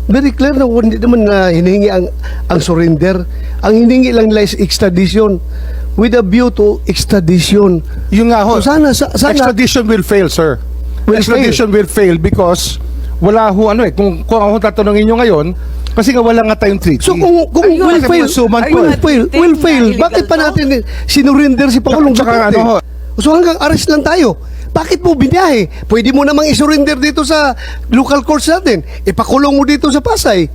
Very clear na hindi naman na hinihingi ang surrender. Ang hinihingi lang nila is extradition with a view to extradition. Yung nga ho, So sana extradition will fail, sir. Will Extradition will fail because wala ho ano eh. Kung ako tatanungin nyo ngayon, kasi nga wala nga tayong treaty. So kung will Kasi fail, consuman po eh. will fail, bakit pa natin sinurinder si Pangulong Tsaka Duterte? ano ho, So hanggang arrest lang tayo. Bakit mo biniyahe? Pwede mo namang isurrender dito sa local courts natin. Ipakulong mo dito sa Pasay.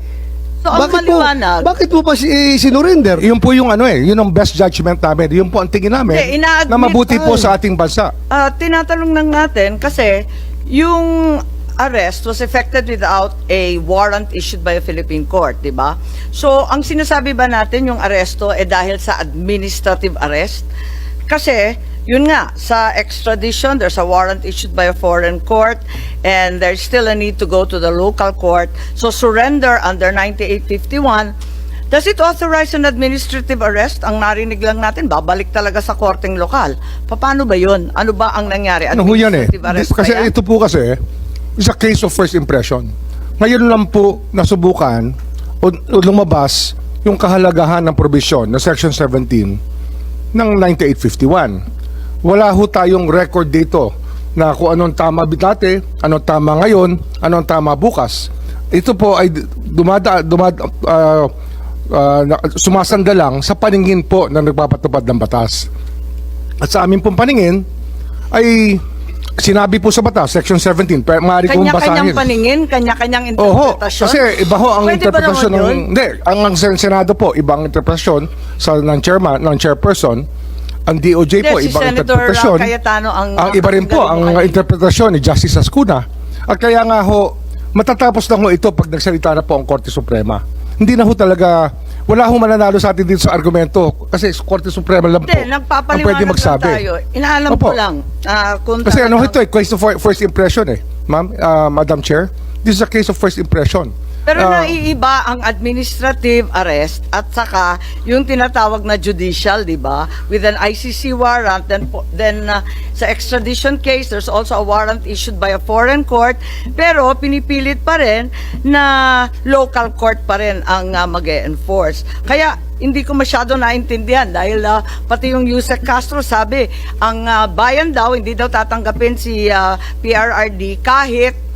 So, ang maliwanag. Bakit mo pa sinurinder? yun po yung ano eh, yun ang best judgment namin. Yun po ang tingin namin Hindi, ina-admit na mabuti po tayo. sa ating bansa. Tinatanong lang natin kasi yung arrest was effected without a warrant issued by a Philippine court, di ba? So, ang sinasabi ba natin yung aresto dahil sa administrative arrest? Kasi, yun nga, sa extradition, there's a warrant issued by a foreign court and there's still a need to go to the local court. So, surrender under 9851, does it authorize an administrative arrest? Ang narinig lang natin, babalik talaga sa korteng lokal. Paano ba yun? Ano ba ang nangyari? Ano ho yan eh? Administrative arrest Kasi ba yan? ito po kasi, is a case of first impression. Ngayon lang po nasubukan o lumabas yung kahalagahan ng probisyon na Section 17 ng 9851. Wala ho tayong record dito na kung anong tama dati, anong tama ngayon, anong tama bukas. Ito po ay sumasanda lang sa paningin po na nagpapatupad ng batas. At sa aming pong paningin ay sinabi po sa batas, Section 17, maaari kong basahin. Kanya-kanyang paningin, kanya-kanyang Oho, interpretasyon. kasi iba ho ang Pwede ba interpretasyon naman ng yun? hindi, ang Senado po ibang interpretasyon ng chairman, ng chairperson. Ang DOJ po Hindi, si ibang Senator interpretasyon. Cayetano ang iba rin po ang interpretasyon ni Justice Ascuna. At kaya nga ho, matatapos na ho ito pag nagsalita na po ang Korte Suprema. Hindi na ho talaga, wala ho mananalo sa atin dito sa argumento kasi Korte Suprema lang po Hindi, ang pwede nagpapaliwanag lang magsabi. tayo. Inaalam Opo. ko lang. Kung Kasi ano talagang- ito eh, case of first impression eh. Ma'am, Madam Chair, this is a case of first impression. Pero naiiba ang administrative arrest at saka yung tinatawag na judicial, di ba? With an ICC warrant, then sa extradition case, there's also a warrant issued by a foreign court, pero pinipilit pa rin na local court pa rin ang mag-e-enforce. Kaya hindi ko masyado naintindihan dahil pati yung Yusek Castro sabi, ang bayan daw, hindi daw tatanggapin si PRRD kahit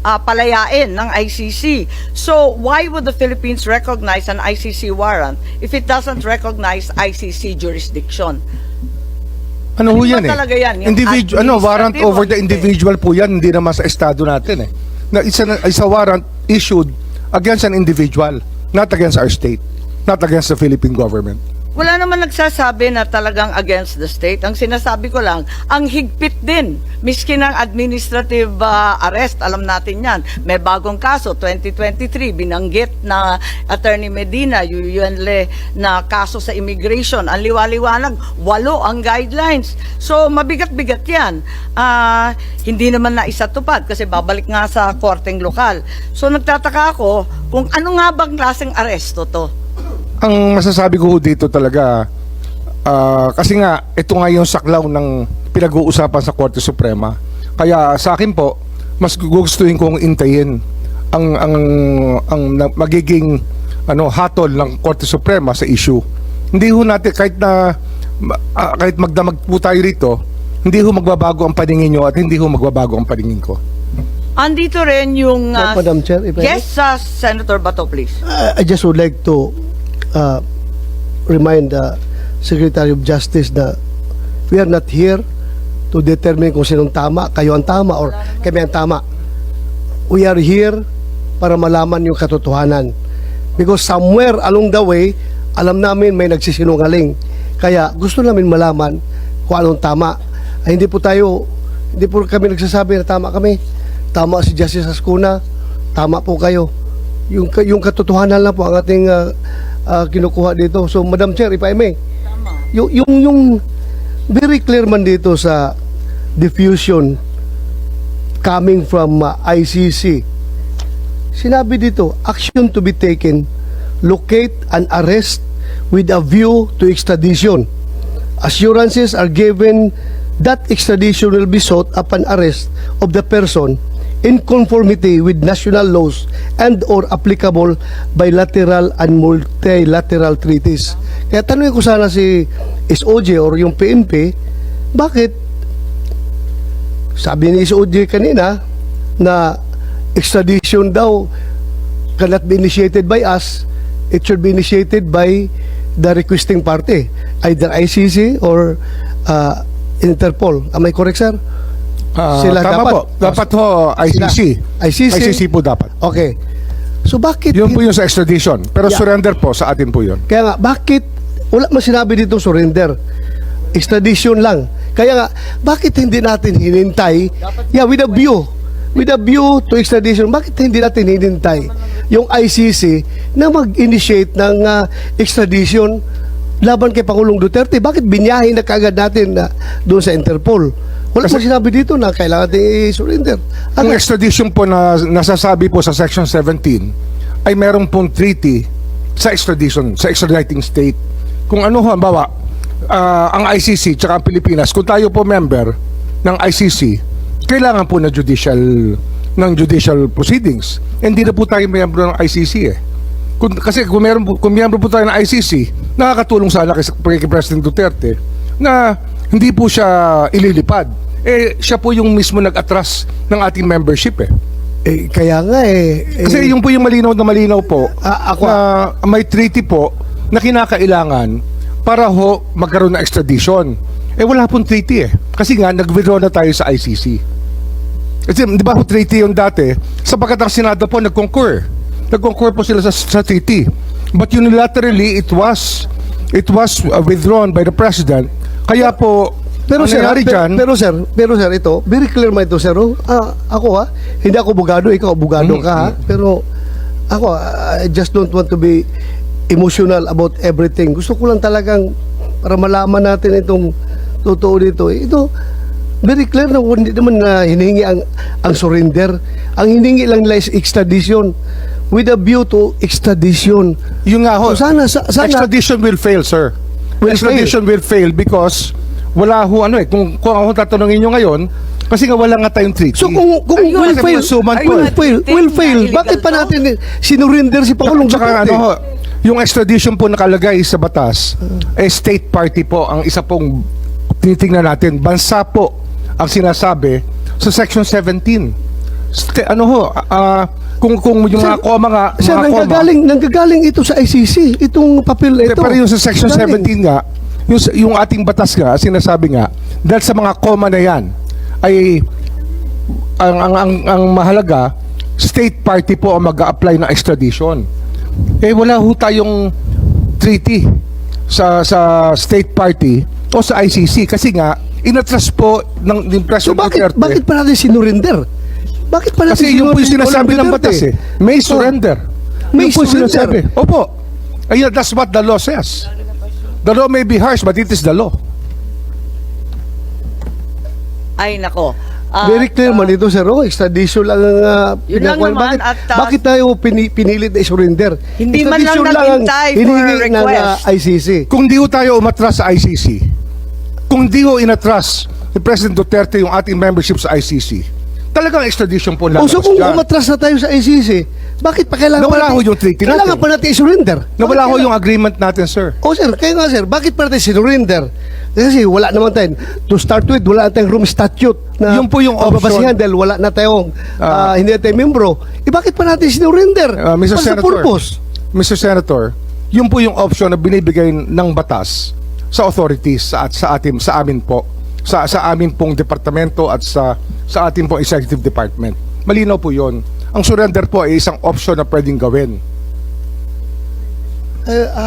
palayain ng ICC. So, why would the Philippines recognize an ICC warrant if it doesn't recognize ICC jurisdiction? Ano ho Ano yan ba eh? talaga yan? Yung Warrant administrative over the o hindi? individual po yan, hindi naman sa estado natin eh. Na it's a warrant issued against an individual, not against our state, not against the Philippine government. Wala naman nagsasabi na talagang against the state. Ang sinasabi ko lang, ang higpit din. Miski ng administrative arrest, alam natin yan. May bagong kaso, 2023, binanggit na Attorney Medina, Yuyuenle, na kaso sa immigration. Ang liwaliwanag, 8 ang guidelines. So, mabigat-bigat yan. Hindi naman na isatupad kasi babalik nga sa korteng lokal. So, nagtataka ako kung ano nga bang klaseng aresto to? Ang masasabi ko ho dito talaga, kasi nga, ito nga yung saklaw ng pinag-uusapan sa Korte Suprema. Kaya sa akin po, mas gugustuhin kong intayin ang magiging hatol ng Korte Suprema sa issue. Hindi ho natin, kahit magdamag po tayo rito, hindi ho magbabago ang paningin nyo at hindi ho magbabago ang paningin ko. Andito rin yung... Madam Chair, if I may? yes, Senator Bato, please. I just would like to remind the Secretary of Justice that we are not here to determine kung sinong tama, kayo ang tama or kami ang tama. We are here para malaman yung katotohanan. Because somewhere along the way, alam namin may nagsisinungaling. Kaya gusto namin malaman kung anong tama. Ay, hindi po kami nagsasabi na tama kami. Tama si Justice Ascuna, tama po kayo. Yung katotohanan lang po ang ating kinukuha dito. So, Madam Chair, if I may, yung very clear man dito sa diffusion coming from ICC, sinabi dito, action to be taken, locate and arrest with a view to extradition. Assurances are given that extradition will be sought upon arrest of the person in conformity with national laws and or applicable bilateral and multilateral treaties. Kaya tanungin ko sana si SOJ or yung PNP, bakit sabi ni SOJ kanina na extradition daw cannot be initiated by us, it should be initiated by the requesting party, either ICC or Interpol. Am I correct, sir? Sila tama dapat. po. Dapat ho, ICC. ICC. ICC po dapat. Okay. So bakit Yun po yung sa extradition. Pero Yeah. surrender po, sa atin po yun. Kaya nga, bakit wala man sinabi dito surrender? Extradition lang. Kaya nga, bakit hindi natin hinintay? Yeah, with a view to extradition, bakit hindi natin hinintay yung ICC na mag-initiate ng extradition laban kay Pangulong Duterte? Bakit binyahin na kagad natin doon sa Interpol? Wala Kasi- mo sinabi dito na kailangan natin i-surrender. Ang extradition po na nasasabi po sa Section 17 ay meron pong treaty sa extradition, sa extraditing state. Kung ano halimbawa, ang ICC tsaka ang Pilipinas, kung tayo po member ng ICC, kailangan po ng judicial proceedings. Hindi na po tayo member ng ICC eh. Kasi kung member po tayo ng ICC, nakakatulong sana kay President Duterte na hindi po siya ililipad. Siya po yung mismo nag-atras ng ating membership eh. Kaya nga Kasi yung po yung malinaw na malinaw po Ako- na may treaty po na kinakailangan para ho magkaroon ng extradition. Wala pong treaty eh. Kasi nga nag-withdraw na tayo sa ICC. Kasi di ba po treaty yung dati, sapagkat ang Senado po nag-concur. Nag-concur po sila sa treaty. But unilaterally it was withdrawn by the President. Kaya po Pero ang sir, nangyari dyan, pero sir, ito, very clear man ito, sir. Ako hindi ako abogado, ikaw abogado ka, pero ako, I just don't want to be emotional about everything. Gusto ko lang talagang para malaman natin itong totoo dito. Ito, very clear na hindi naman na hinihingi ang surrender. Ang hinihingi lang nila is extradition with a view to extradition. yung nga ho, So, sana extradition will fail, sir. Will Extradition will fail because wala ho kung ako tatanungin nyo ngayon, kasi nga wala nga tayong treaty. So kung Ayun, will kasi fail, suman po eh. will fail, Illegal bakit pa to? natin sinurinder si Pangulong Tsaka Duterte? ano ho, yung extradition po nakalagay sa batas, state party po ang isa pong tinitingnan natin. Bansa po ang sinasabi sa Section 17. Kung yung Sir, mga koma nga, Sir, mga koma, nanggagaling ito sa ICC, itong papel ito. pero yung sa Section Galing. 17 nga, yung ating batas nga, sinasabi nga, dahil sa mga koma na yan, ay ang mahalaga, state party po ang mag-a-apply ng extradition. Wala ho tayong treaty sa state party o sa ICC kasi nga, inatras po ng So President Duterte. bakit pa natin sinurinder? Bakit pa natin Kasi yun po yung sinurinder sinasabi ng Duterte? batas eh. May surrender. May Yun po yung surrender. sinasabi. Opo. Ayun, that's what the law says. The law may be harsh, but it is the law. Ay, nako. Very clear man ito, sir. Extradition lang ang Yun lang pinagawa. naman, at, Bakit tayo pinilit na surrender? Hindi man lang Extradition ang naghintay for hinihingi ng request. ICC. Kung di ho tayo umatras sa ICC, kung di ho inatras ni President Duterte yung ating membership sa ICC, talagang extradition po lang. So kung umatras na tayo sa ICC, bakit pa kailangan Nawala ho yung treaty Kailangan natin. pa natin i-surrender. Nawala ho Bakit yung agreement natin, sir. sir, kaya nga sir, bakit pa natin sinurinder? Kasi wala naman tayo, to start with, wala tayong room statute na Yun po yung option. babasihan dahil wala na tayong, hindi na tayo membro. Bakit pa natin sinurinder? Mr. What's the Senator, purpose? Mr. Senator, yun po yung option na binibigay ng batas sa authorities sa amin po, sa amin pong departamento at sa ating pong executive department. Malinaw po yun. Ang surrender po ay isang option na pwedeng gawin.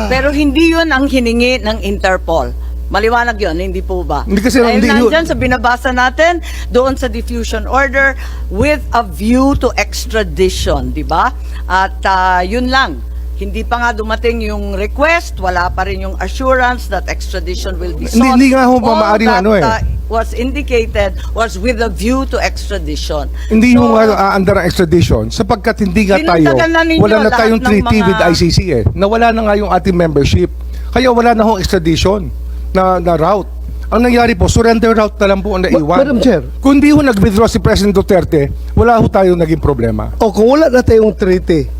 Pero hindi yun ang hiningi ng Interpol. Maliwanag yun, hindi po ba? Hindi kasi Dahil hindi yun. nandyan sa binabasa natin, doon sa diffusion order with a view to extradition, di ba? At yun lang. Hindi pa nga dumating yung request, wala pa rin yung assurance that extradition will be sought. Hindi nga ho All maaaring that was indicated was with a view to extradition. Hindi So, yung under ang extradition sapagkat hindi nga tayo, Dinagdagan na ninyo wala na lahat tayong ng treaty mga- with ICC Nawala na nga yung ating membership. Kaya wala na hong extradition na route. Ang nangyari po, surrender route na lang po ang naiwan. Madam Chair. Kung di ho nag-withdraw si President Duterte, wala ho tayong naging problema. O kung wala na tayong treaty,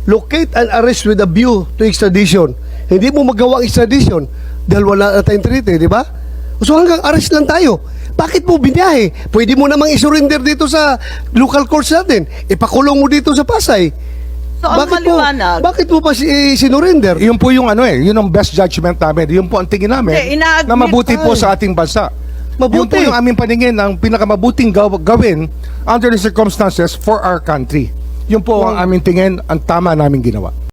locate and arrest with a view to extradition. Hindi mo magawa ang extradition dahil wala na tayong treaty, di ba? So hanggang arrest lang tayo. Bakit mo biniyahe? Pwede mo namang isurrender dito sa local courts natin. Ipakulong mo dito sa Pasay. So, ang maliwanag. Bakit mo pa sinurrender? Yun po yung yun ang best judgment namin. Yun po ang tingin namin Ina-admit na mabuti po tayo. sa ating bansa. Mabuti. Yun po yung aming paningin ang pinakamabuting gawin under the circumstances for our country. Yun po ang aming tingin, ang tama naming ginawa.